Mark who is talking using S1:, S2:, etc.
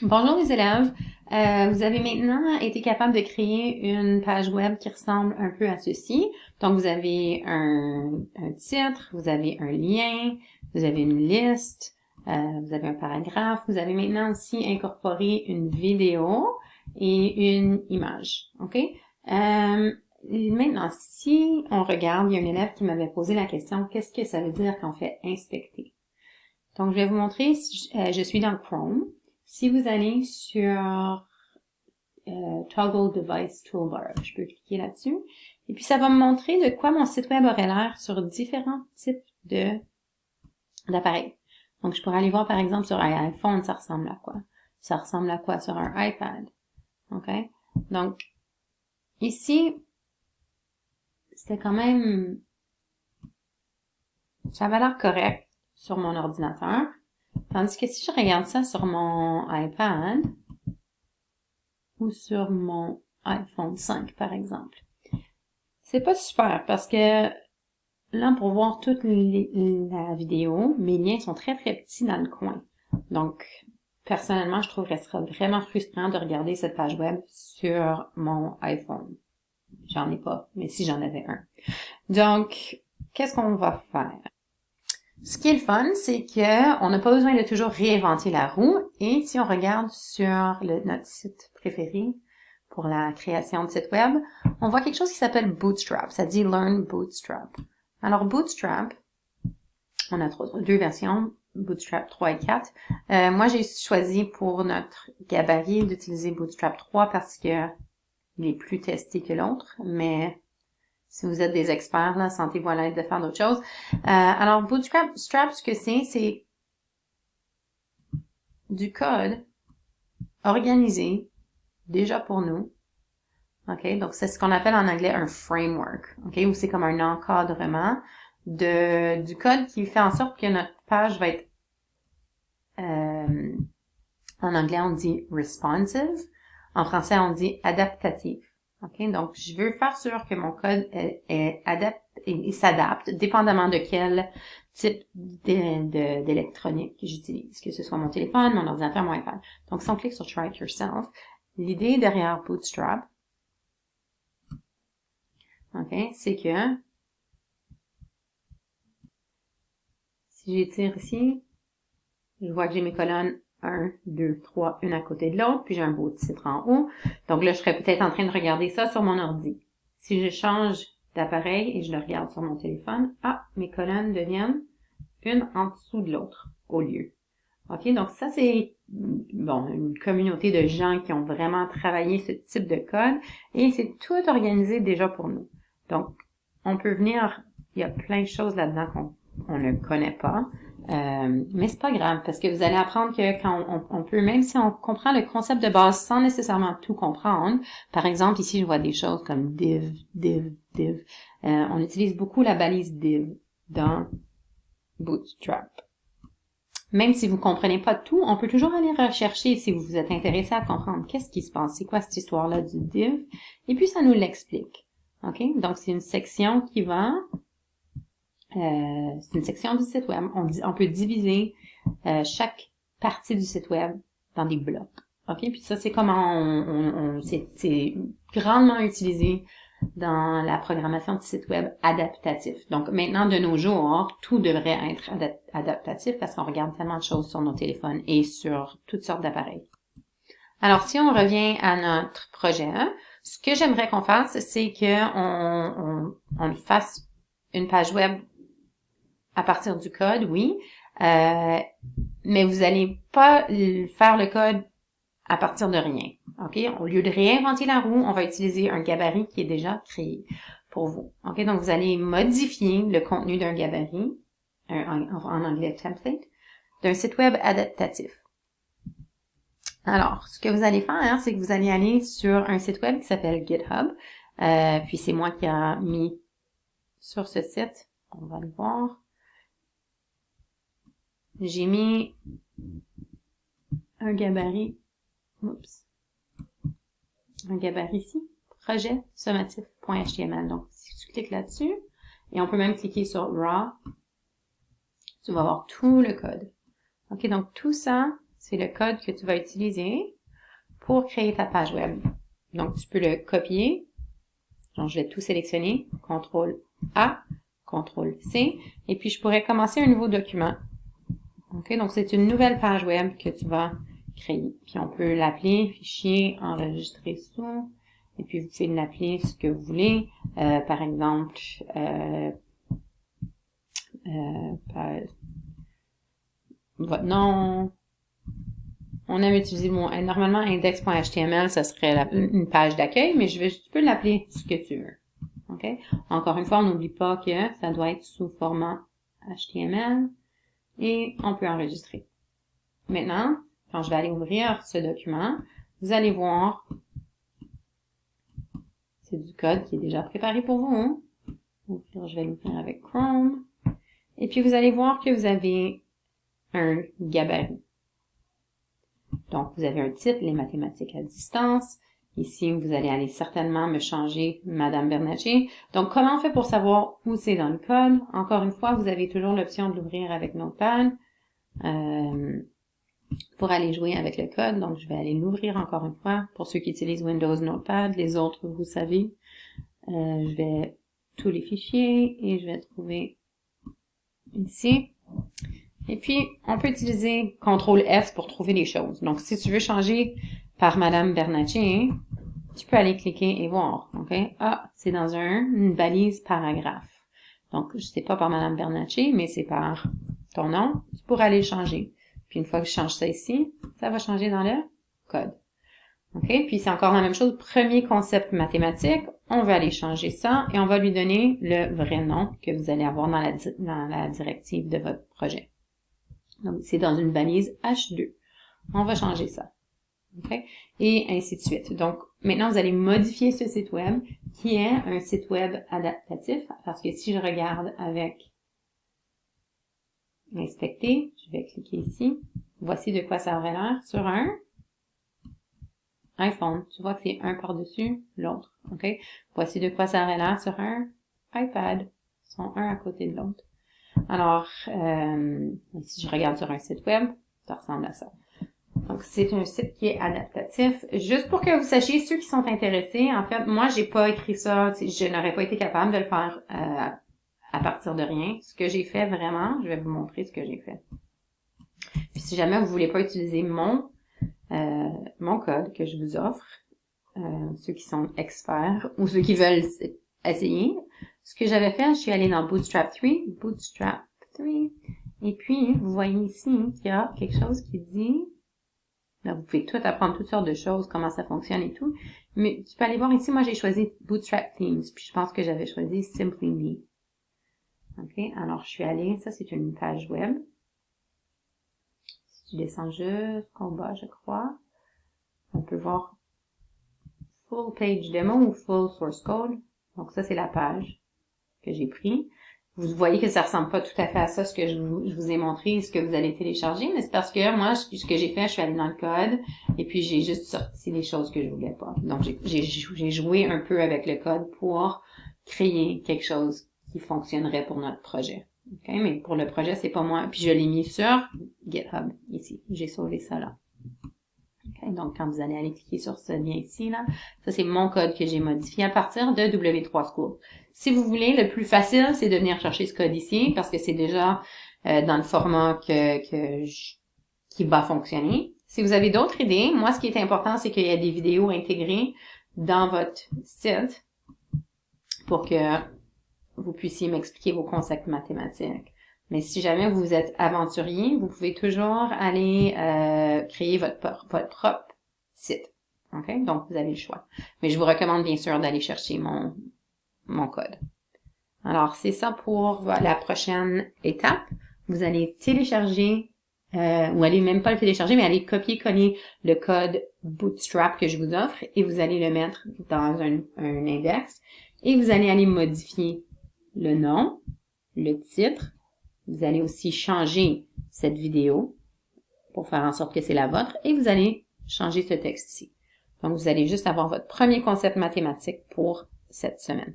S1: Bonjour les élèves. Vous avez maintenant été capable de créer une page web qui ressemble un peu à ceci. Donc vous avez un titre, vous avez un lien, vous avez une liste, vous avez un paragraphe. Vous avez maintenant aussi incorporé une vidéo et une image. OK? Maintenant, si on regarde, il y a un élève qui m'avait posé la question, qu'est-ce que ça veut dire quand on fait inspecter? Donc, je vais vous montrer, je suis dans Chrome. Si vous allez sur Toggle Device Toolbar, je peux cliquer là-dessus. Et puis, ça va me montrer de quoi mon site web aurait l'air sur différents types d'appareils. Donc, je pourrais aller voir, par exemple, sur un iPhone, ça ressemble à quoi? Ça ressemble à quoi sur un iPad? OK? Donc, ici, c'était quand même... Ça avait l'air correct sur mon ordinateur. Tandis que si je regarde ça sur mon iPad ou sur mon iPhone 5, par exemple, c'est pas super parce que là, pour voir toute la vidéo, mes liens sont très très petits dans le coin. Donc, personnellement, je trouverais ça vraiment frustrant de regarder cette page web sur mon iPhone. J'en ai pas, mais si j'en avais un. Donc, qu'est-ce qu'on va faire? Ce qui est le fun, c'est que on n'a pas besoin de toujours réinventer la roue. Et si on regarde sur notre site préféré pour la création de site web, on voit quelque chose qui s'appelle Bootstrap. Ça dit Learn Bootstrap. Alors Bootstrap, on a deux versions, Bootstrap 3 et 4. Moi, j'ai choisi pour notre gabarit d'utiliser Bootstrap 3 parce que il est plus testé que l'autre, mais si vous êtes des experts, là, sentez-vous à l'aise de faire d'autres choses. Alors, Bootstrap, ce que c'est du code organisé déjà pour nous. OK? Donc, c'est ce qu'on appelle en anglais un framework. OK? Ou c'est comme un encadrement du code qui fait en sorte que notre page va être, en anglais, on dit responsive. En français, on dit adaptative. OK? Donc, je veux faire sûr que mon code s'adapte dépendamment de quel type d'électronique que j'utilise, que ce soit mon téléphone, mon ordinateur, mon iPad. Donc, si on clique sur Try It Yourself, l'idée derrière Bootstrap, OK, c'est que si j'étire ici, je vois que j'ai mes colonnes 1, 2, 3, une à côté de l'autre, puis j'ai un beau titre en haut. Donc là, je serais peut-être en train de regarder ça sur mon ordi. Si je change d'appareil et je le regarde sur mon téléphone, mes colonnes deviennent une en dessous de l'autre au lieu. OK? Donc ça, c'est une communauté de gens qui ont vraiment travaillé ce type de code et c'est tout organisé déjà pour nous. Donc, on peut venir, il y a plein de choses là-dedans qu'on ne connaît pas. Mais c'est pas grave parce que vous allez apprendre que quand on peut, même si on comprend le concept de base sans nécessairement tout comprendre, par exemple, ici, je vois des choses comme div. On utilise beaucoup la balise div dans Bootstrap. Même si vous comprenez pas tout, on peut toujours aller rechercher si vous êtes intéressé à comprendre qu'est-ce qui se passe, c'est quoi cette histoire-là du div, et puis ça nous l'explique. OK? Donc, c'est une section qui va... c'est une section du site web. On peut diviser chaque partie du site web dans des blocs. OK? Puis ça, c'est comment c'est grandement utilisé dans la programmation de site web adaptatif. Donc maintenant, de nos jours, tout devrait être adaptatif parce qu'on regarde tellement de choses sur nos téléphones et sur toutes sortes d'appareils. Alors, si on revient à notre projet, ce que j'aimerais qu'on fasse, c'est qu'on fasse une page web à partir du code, oui, mais vous allez pas faire le code à partir de rien. OK? Au lieu de réinventer la roue, on va utiliser un gabarit qui est déjà créé pour vous. OK? Donc, vous allez modifier le contenu d'un gabarit, en anglais template, d'un site web adaptatif. Alors, ce que vous allez faire, c'est que vous allez aller sur un site web qui s'appelle GitHub. Puis c'est moi qui ai mis sur ce site. On va le voir. J'ai mis un gabarit. Oups. Un gabarit ici. Projet sommatif.html. Donc, si tu cliques là-dessus, et on peut même cliquer sur Raw, tu vas voir tout le code. OK, donc tout ça, c'est le code que tu vas utiliser pour créer ta page web. Donc, tu peux le copier. Donc, je vais tout sélectionner. CTRL-A, CTRL-C. Et puis, je pourrais commencer un nouveau document. OK? Donc, c'est une nouvelle page web que tu vas créer. Puis, on peut l'appeler fichier enregistré sous. Et puis, vous pouvez l'appeler ce que vous voulez. Par exemple, votre nom. On aime utiliser le mot, normalement, index.html, ça serait une page d'accueil, mais tu peux l'appeler ce que tu veux. OK? Encore une fois, on n'oublie pas que ça doit être sous format HTML et on peut enregistrer. Maintenant, quand je vais aller ouvrir ce document, vous allez voir, c'est du code qui est déjà préparé pour vous. Hein? Je vais l'ouvrir avec Chrome. Et puis, vous allez voir que vous avez un gabarit. Donc, vous avez un titre, les mathématiques à distance. Ici, vous allez aller certainement me changer Madame Bernatchez. Donc, comment on fait pour savoir où c'est dans le code? Encore une fois, vous avez toujours l'option de l'ouvrir avec Notepad pour aller jouer avec le code. Donc, je vais aller l'ouvrir encore une fois. Pour ceux qui utilisent Windows Notepad, les autres, vous savez. Je vais tous les fichiers et je vais trouver ici. Et puis, on peut utiliser CTRL F pour trouver les choses. Donc, si tu veux changer par Madame Bernatchez, tu peux aller cliquer et voir. OK? Ah, c'est dans une balise paragraphe. Donc, je sais pas par Madame Bernatchez, mais c'est par ton nom. Tu pourras aller le changer. Puis, une fois que je change ça ici, ça va changer dans le code. OK? Puis, c'est encore la même chose. Premier concept mathématique. On va aller changer ça et on va lui donner le vrai nom que vous allez avoir dans la directive de votre projet. Donc, c'est dans une balise H2. On va changer ça. OK? Et ainsi de suite. Donc, maintenant, vous allez modifier ce site web qui est un site web adaptatif parce que si je regarde avec Inspecter, je vais cliquer ici. Voici de quoi ça aurait l'air sur un iPhone. Tu vois que c'est un par-dessus l'autre. OK? Voici de quoi ça aurait l'air sur un iPad. Ils sont un à côté de l'autre. Alors, si je regarde sur un site web, ça ressemble à ça. Donc, c'est un site qui est adaptatif. Juste pour que vous sachiez, ceux qui sont intéressés, en fait, moi, j'ai pas écrit ça. Je n'aurais pas été capable de le faire à partir de rien. Ce que j'ai fait vraiment, je vais vous montrer ce que j'ai fait. Puis, si jamais vous voulez pas utiliser mon code que je vous offre, ceux qui sont experts ou ceux qui veulent essayer, ce que j'avais fait, je suis allée dans Bootstrap 3, et puis, vous voyez ici qu'il y a quelque chose qui dit, là, vous pouvez tout apprendre toutes sortes de choses, comment ça fonctionne et tout, mais tu peux aller voir ici, moi j'ai choisi Bootstrap Themes, puis je pense que j'avais choisi Simply Me. OK, alors je suis allée, ça c'est une page web. Si tu descends jusqu'en bas, je crois, on peut voir Full Page Demo ou Full Source Code. Donc ça c'est la page que j'ai pris. Vous voyez que ça ressemble pas tout à fait à ça, ce que je vous ai montré, ce que vous allez télécharger, mais c'est parce que moi, ce que j'ai fait, je suis allée dans le code, et puis j'ai juste sorti les choses que je voulais pas. Donc, j'ai joué un peu avec le code pour créer quelque chose qui fonctionnerait pour notre projet. OK? Mais pour le projet, c'est pas moi. Puis je l'ai mis sur GitHub, ici. J'ai sauvé ça là. Okay, donc, quand vous allez aller cliquer sur ce lien ici, là, ça c'est mon code que j'ai modifié à partir de W3 School. Si vous voulez, le plus facile, c'est de venir chercher ce code ici, parce que c'est déjà dans le format qui va fonctionner. Si vous avez d'autres idées, moi, ce qui est important, c'est qu'il y ait des vidéos intégrées dans votre site pour que vous puissiez m'expliquer vos concepts mathématiques. Mais si jamais vous êtes aventurier, vous pouvez toujours aller créer votre propre site. OK? Donc, vous avez le choix. Mais je vous recommande bien sûr d'aller chercher mon code. Alors, c'est ça pour la prochaine étape. Vous allez télécharger, ou allez même pas le télécharger, mais allez copier-coller le code Bootstrap que je vous offre et vous allez le mettre dans un index et vous allez aller modifier le nom, le titre. Vous allez aussi changer cette vidéo pour faire en sorte que c'est la vôtre et vous allez changer ce texte-ci. Donc, vous allez juste avoir votre premier concept mathématique pour cette semaine.